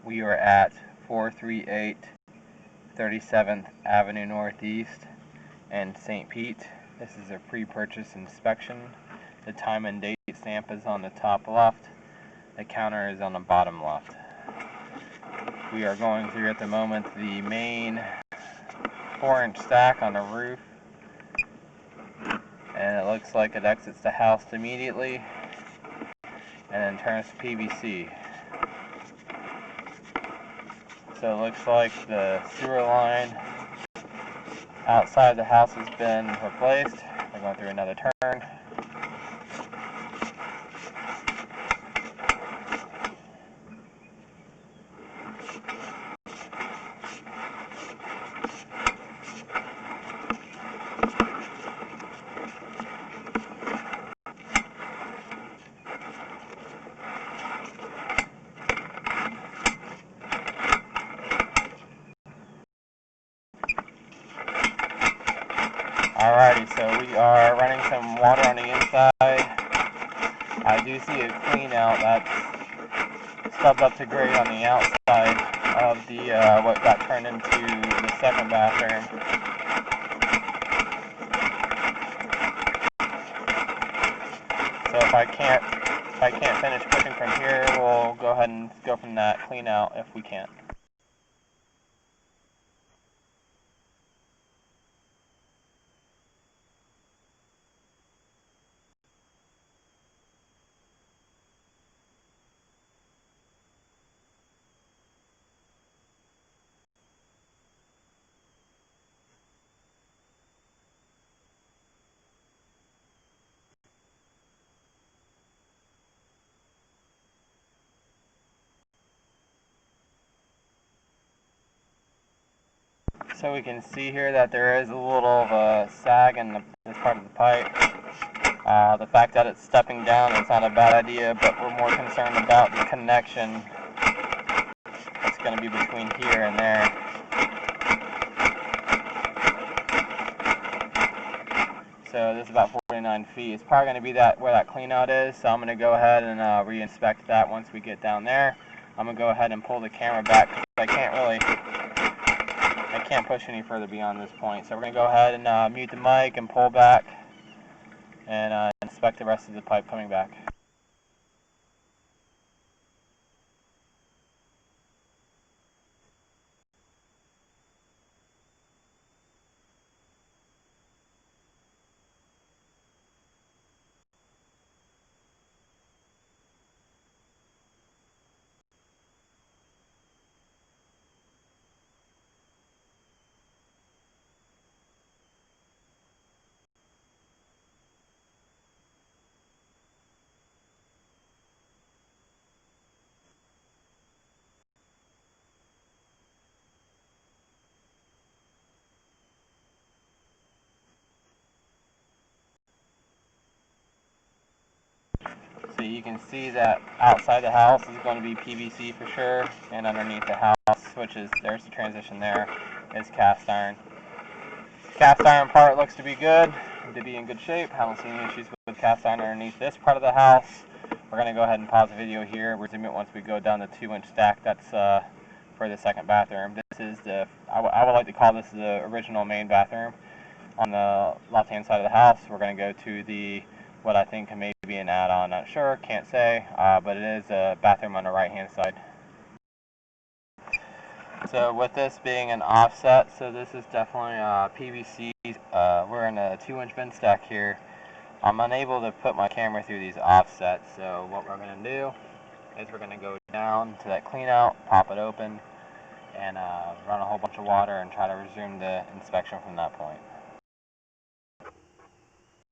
We are at 438 37th Avenue Northeast in St. Pete. This is a pre-purchase inspection. The time and date stamp is on the top left. The counter is on the bottom left. We are going through at the moment the main 4-inch stack on the roof, and it looks like it exits the house immediately and then turns to PVC. So it looks like the sewer line outside the house has been replaced. We're going through another turn. Alrighty, so we are running some water on the inside. I do see a clean out that's stubbed up to grade on the outside of the what got turned into the second bathroom. So if I can't finish pushing from here, we'll go ahead and go from that clean out if we can't. So we can see here that there is a little of a sag in this part of the pipe. The fact that it's stepping down is not a bad idea, but we're more concerned about the connection that's going to be between here and there. So this is about 49 feet. It's probably going to be where that clean out is, so I'm going to go ahead and re-inspect that once we get down there. I'm going to go ahead and pull the camera back because I can't push any further beyond this point. So we're going to go ahead and mute the mic and pull back and inspect the rest of the pipe coming back. So you can see that outside the house is going to be PVC for sure, and underneath the house, there's the transition there, is cast iron. Cast iron part looks to be good, to be in good shape. Haven't seen any issues with cast iron underneath this part of the house. We're going to go ahead and pause the video here. Resume it once we go down the 2-inch stack that's for the second bathroom. This is I would like to call this the original main bathroom. On the left-hand side of the house, we're going to go to what I think may be an add-on. Not sure, can't say, but it is a bathroom on the right-hand side. So with this being an offset, so this is definitely PVC. We're in a 2-inch bin stack here. I'm unable to put my camera through these offsets, so what we're going to do is we're going to go down to that clean out, pop it open, and run a whole bunch of water and try to resume the inspection from that point.